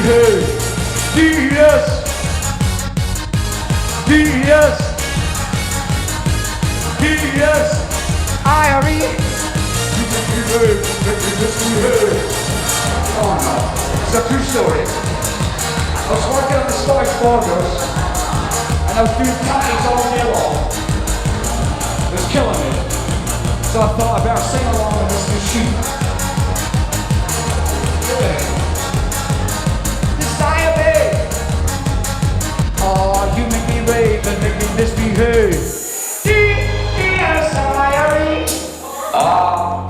misbehave. D.E.S. D.E.S. D.E.S. I.R.E. You misbehave, make me misbehave. Oh no, it's a true story. I was working on the Scottish borders and I was doing tatties all day long. It was killing me. So I thought I'd better sing along with this new sheet. Desire me. Oh, you make me rave and make me misbehave. D.E.S.I.R.E. I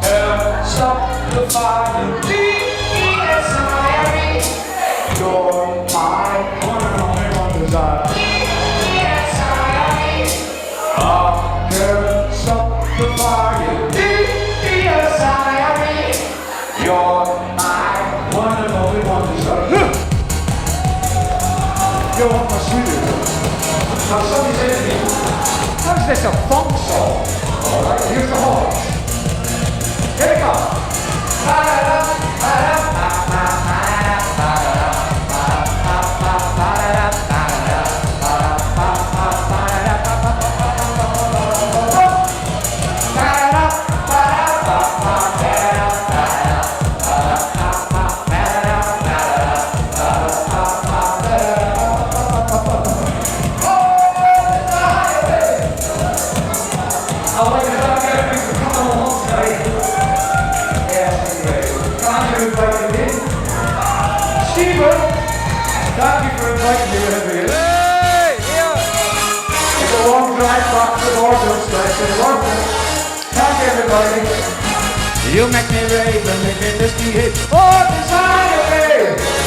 can't stop the fire. D.E.S.I.R.E. You're my one and only one desire. D.E.S.I.R.E. I can't stop the fire. D.E.S.I.R.E. You're my one and only one desire. You're my sweetie. Now somebody said to me, how's this a funk song? Alright, here's the horns. Here we go. Thank you for inviting me to be here. Hey, yeah. It's a long drive back to the Orville station. Thank you, everybody. You make me rave and make me misbehave. Oh, desire me.